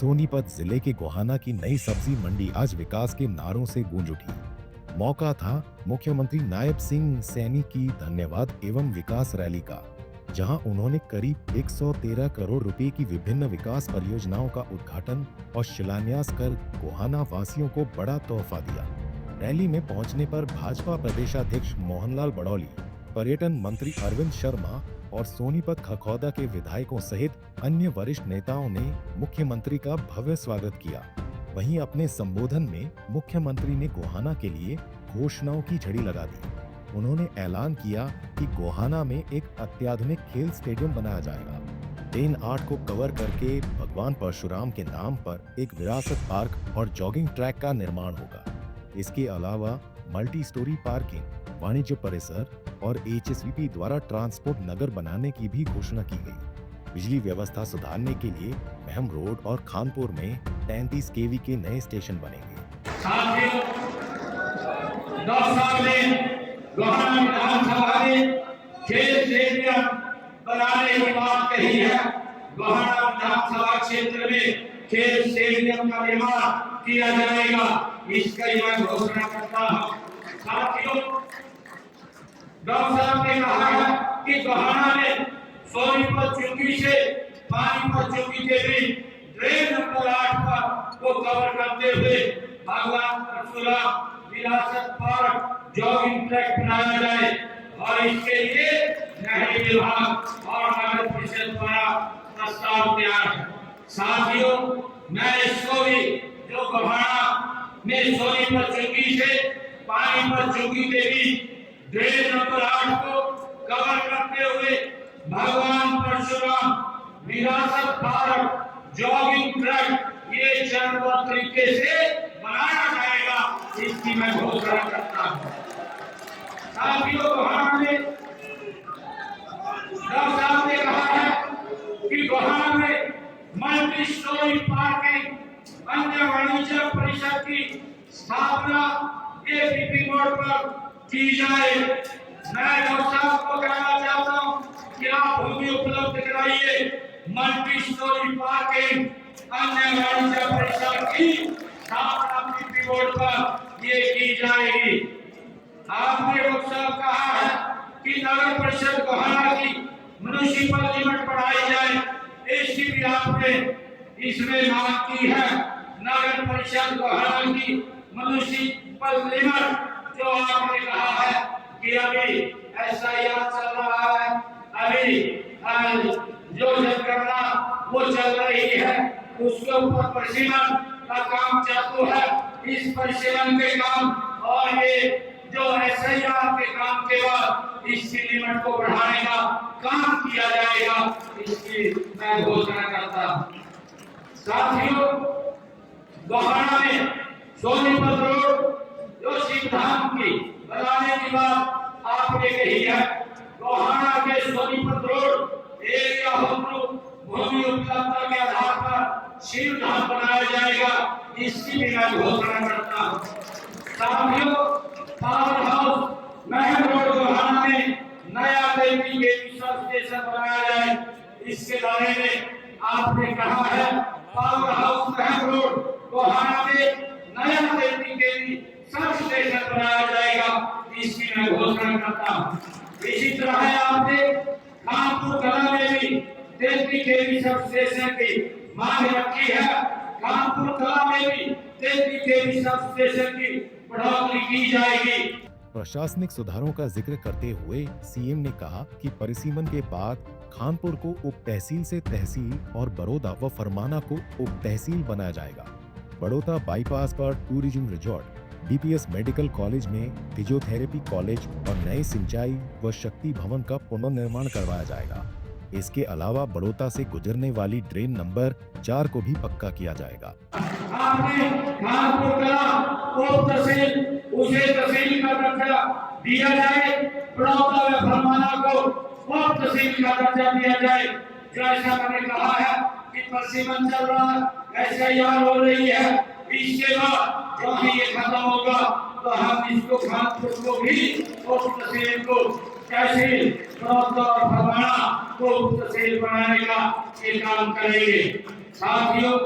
सोनीपत जिले के गोहाना की नई सब्जी मंडी आज विकास के नारों से गूंज उठी। मौका था मुख्यमंत्री नायब सिंह सैनी की धन्यवाद एवं विकास रैली का, जहां उन्होंने करीब 113 करोड़ रुपए की विभिन्न विकास परियोजनाओं का उद्घाटन और शिलान्यास कर गोहाना वासियों को बड़ा तोहफा दिया। रैली में पहुंचने पर भाजपा प्रदेशाध्यक्ष मोहनलाल बड़ौली, पर्यटन मंत्री अरविंद शर्मा और सोनीपत खखौदा के विधायकों सहित अन्य वरिष्ठ नेताओं ने मुख्यमंत्री का भव्य स्वागत किया। वहीं अपने संबोधन में मुख्यमंत्री ने गोहाना के लिए घोषणाओं की झड़ी लगा दी। उन्होंने ऐलान किया कि गोहाना में एक अत्याधुनिक खेल स्टेडियम बनाया जाएगा। लेन 8 को कवर करके भगवान परशुराम के नाम पर एक विरासत पार्क और जॉगिंग ट्रैक का निर्माण होगा। इसके अलावा मल्टी स्टोरी पार्किंग, वाणिज्य परिसर और HSVP द्वारा ट्रांसपोर्ट नगर बनाने की भी घोषणा की गई। बिजली व्यवस्था सुधारने के लिए महम रोड और खानपुर में 33 kV के नए स्टेशन बनेंगे। साथियों, डॉक्टर साहब ने गोहाना विधानसभा में खेल स्टेडियम बनाने की बात कही है। गोहाना विधानसभा क्षेत्र में खेल स्टेडियम का निर्माण किया जाएगा, इसकी मैं घोषणा करता हूँ। साथियों, डॉक्टर साहब ने कहा है कि गोहाना में सोनीपत चुंगी से पानीपत चुंगी के बीच ड्रेन नंबर 8 पर को कवर करते हुए भगवान परशुराम विरासत पार्क जॉगिंग ट्रैक बनाया जाए और इसके लिए नहरी विभाग और नगर परिषद द्वारा प्रस्ताव तैयार है। साथियों, मैं इसको भी जो गोहाना में सोनीपत चुंगी से पानीपत चुंगी के बीच ड्रेन नंबर 8 को कवर करते हुए भगवान परशुराम विरासत पार्क जॉगिंग ट्रैक ये चरणबद्ध तरीके से बनाया जाएगा, इसकी मैं घोषणा करता हूँ। साथियों, गोहाना में डॉक्टर साहब ने कहा है कि गोहाना में मल्टी स्टोरी पार्किंग, अन्य वाणिज्य परिषद की स्थापना APP मोड पर की जाए। मैं डॉक्टर साहब को कहना चाहता हूँ कि आप भूमि उपलब्ध कराइए, मल्टी स्टोरी पार्किंग, अन्य वाणिज्य परिसर की स्थापना APP मोड पर ये की जाएगी। आपने डॉक्टर साहब कहा है कि नगर परिषद गोहाना की म्युनिसिपल लिमिट बढ़ाई जाए, इसकी भी आपने इसमें मांग की है। नगर परिषद गोहाना की म्युनिसिपल लिमिट जो आपने कहा है कि अभी SIR चल रहा है, अभी जो जनगणना वो चल रही है, उसके ऊपर परिसीमन का काम चालू है। इस परिसीमन के काम और ये जो SIR के काम के बाद इसकी लिमिट को बढ़ाने का काम किया जाएगा, इसकी मैं घोषणा करता हूँ। साथियों, गोहाना में सोनीपत रोड जो शिवधाम की बनाने की बात आपने कही है, गोहाना के सोनीपत रोड एरिया भूमि उपलब्धता के आधार पर शिवधाम बनाया जाएगा, इसकी भी मैं घोषणा करता हूँ। साथियों, power house Meham road Gohana में नया के सब स्टेशन बनाया जाए, इसके बारे में आपने कहा है। Power house Meham road Gohana में नया के सब स्टेशन बनाया जाएगा, इसकी मैं घोषणा करता हूँ। इसी तरह आपने कानपुर कला में भी 33 kV सब स्टेशन की मांग रखी है। कानपुर कला में भी 33 kV सब स्टेशन की बढ़ोतरी की जाएगी। प्रशासनिक सुधारों का जिक्र करते हुए CM ने कहा कि परिसीमन के बाद खानपुर को उप तहसील से तहसील और बड़ौदा व फरमाना को उप तहसील बनाया जाएगा। बड़ौदा बाईपास पर tourism resort, DPS medical college में फिजियोथेरेपी कॉलेज और नए सिंचाई व शक्ति भवन का पुनर्निर्माण करवाया जाएगा। इसके अलावा बड़ौदा से गुजरने वाली ड्रेन नंबर 4 को भी पक्का किया जाएगा। आपने खानपुर का उप तहसील उसे तहसील का दर्जा दिया जाए, बड़ौदा व फरमाना को उप तहसील का दर्जा दिया जाए। जैसा मैंने कहा है कि परिसीमन चल रहा है, SIR हो रही है, इसके बाद जब ये खत्म होगा तो हम इसको खानपुर को भी उप तहसील को तहसील बड़ौदा और फरमाना को उप तहसील बनाने का ये काम करेंगे। साथियों,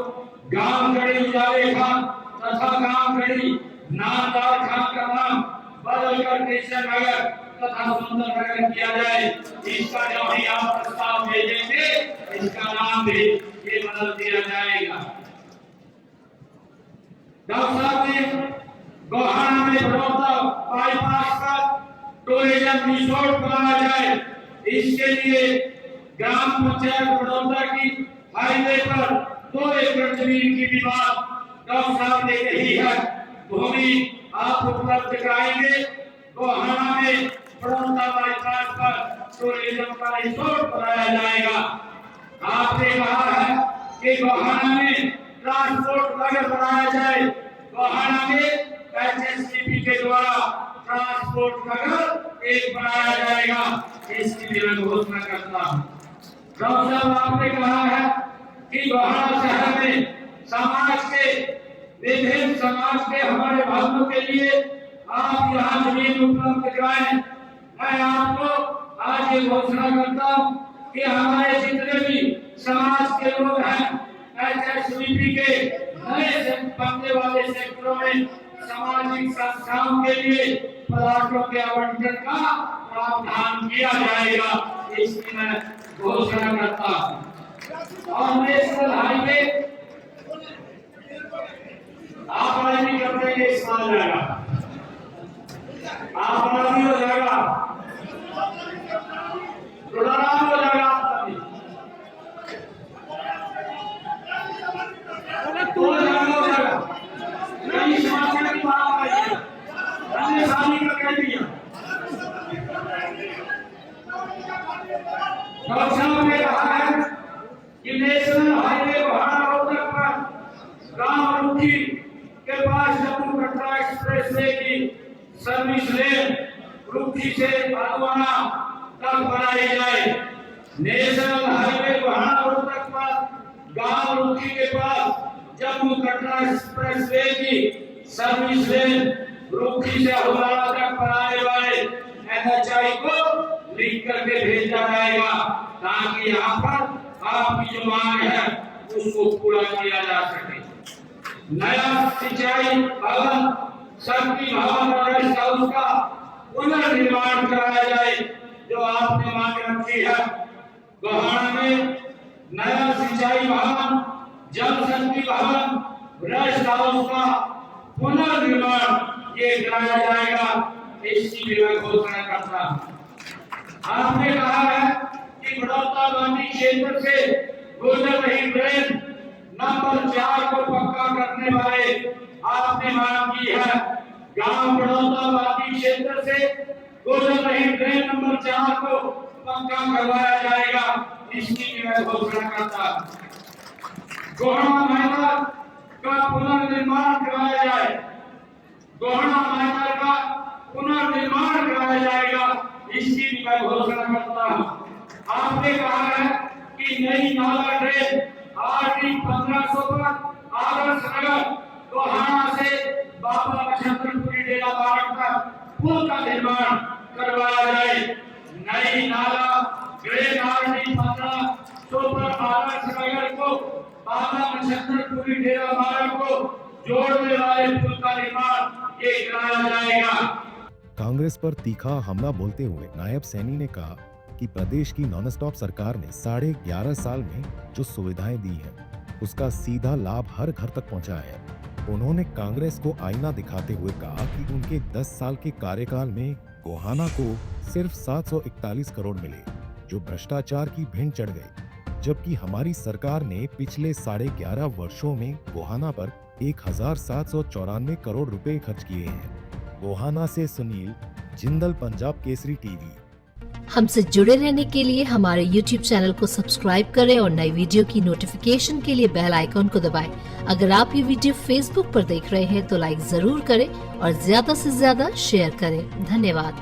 गांव गढ़ी उजाले खान तथा गांव गढ़ी नामदार खान का नाम बदलकर कृष्ण नगर तथा सुंदर नगर किया जाए। इसका जो भी आप प्रस्ताव भेजेंगे इसका नाम भी ये बदल दिया जाएगा। डॉक्टर साहब ने गोहाना में बड़ौदा बाईपास पर टूरिज्म रिसोर्ट बनाया जाए। इसके लिए ग्राम पंचायत बड़ौदा की हाईवे पर 2 एकड़ जमीन की विवाद डॉक्टर साहब ने कही है, भूमि आप उपलब्ध कराएंगे। गोहाना में बड़ौदा बाईपास पर टूरिज्म का रिसोर्ट बनाया जाएगा। आपने कहा है कि गोहाना में ट्रांसपोर्ट नगर बनाया जाए। गोहाना में एचएससीपी के द्वारा ट्रांसपोर्ट नगर एक बनाया जाएगा। इसकी भी मैं घोषणा करता हूँ। डॉक्टर साहब आपने कहा है कि गोहाना शहर में समाज के विभिन्न समाज के हमारे भाइयों के लिए आप यहाँ जमीन उपलब्ध कराएं। मैं आपको आज ये घोषणा करता हूँ कि हमारे जितने भी समाज के लोग हैं एचएससीपी के नए बनने वाले सेक्टरों में सामाजिक संस्थाओं के लिए प्लाटों के आवंटन का प्रावधान किया जाएगा। इसकी मैं घोषणा करता हूँ। और नेशनल हाईवे आप नहीं करते हैं, इस माल जाएगा, आप नहीं हो जाएगा, रुड़ाराम हो जाएगा आपका भी, तो हो जाएगा। नहीं समस्या की बात आई है, हमने शादी का कह दिया। डॉक्टर साहब ने कहा है कि नेशनल हाईवे गोहाना रोहतक पर गांव रुखी के पास जम्मू कटरा एक्सप्रेसवे की सर्विस लेन रुखी से भागवाना तक बनाई जाए। नेशनल हाईवे गोहाना रोहतक पर गांव रुखी के पास जम्मू कटरा एक्सप्रेसवे की सर्विस लेन रुखी से हवाला तक बनाने वाले एनएचआई को लिंक करके भेजा जाएगा ताकि यहाँ पर आपकी जो मांग है उसको पूरा किया जा सके। नया सिंचाई भवन, शक्ति भवन और रेस्ट हाउस का पुनर्निर्माण कराया जाए जो आपने मांग रखी है। गोहाना में नया सिंचाई भवन, जल शक्ति भवन, रेस्ट हाउस का पुनर्निर्माण ये कराया जाएगा। इसकी भी मैं घोषणा करता हूँ। आपने कहा है कि बड़ौदा गांधी क्षेत्र से गुजर रही ट्रेन नंबर 4 को पक्का करने वाले आपने मांग की है। गांव बड़ौदा गांधी क्षेत्र से गुजर रही ट्रेन नंबर 4 को पक्का करवाया जाएगा। इसकी भी मैं घोषणा करता हूँ। गोहाना मैदान का पुनर्निर्माण कराया जाए। गोहाना मैदान का पुनर्निर्माण कराया जाएगा। इसकी भी मैं घोषणा करता हूँ। आपने कहा है कि नई नाला ट्रेन आरटी 1500 पर आदर्श नगर गोहाना से बाबा बचंद्रपुरी डेरा बाग तक पुल का निर्माण करवाया जाए। नई नाला ग्रेड आरटी 1500 पर आदर्श नगर को बाबा बचंद्रपुरी डेरा बाग को जोड़ने वाले पुल का निर्माण ये कराया जाएगा। कांग्रेस पर तीखा हमला बोलते हुए नायब सैनी ने कहा कि प्रदेश की नॉन स्टॉप सरकार ने 11.5 साल में जो सुविधाएं दी हैं उसका सीधा लाभ हर घर तक पहुंचा है। उन्होंने कांग्रेस को आईना दिखाते हुए कहा कि उनके 10 साल के कार्यकाल में गोहाना को सिर्फ 741 करोड़ मिले जो भ्रष्टाचार की भिंड चढ़ गए, जबकि हमारी सरकार ने पिछले 11.5 वर्षों में गोहाना पर 1794 करोड़ रुपए खर्च किए हैं। गोहाना से सुनील जिंदल, पंजाब केसरी टीवी। हमसे जुड़े रहने के लिए हमारे YouTube चैनल को सब्सक्राइब करें और नई वीडियो की नोटिफिकेशन के लिए बेल आइकॉन को दबाएं। अगर आप ये वीडियो Facebook पर देख रहे हैं तो लाइक जरूर करें और ज्यादा से ज्यादा शेयर करें। धन्यवाद।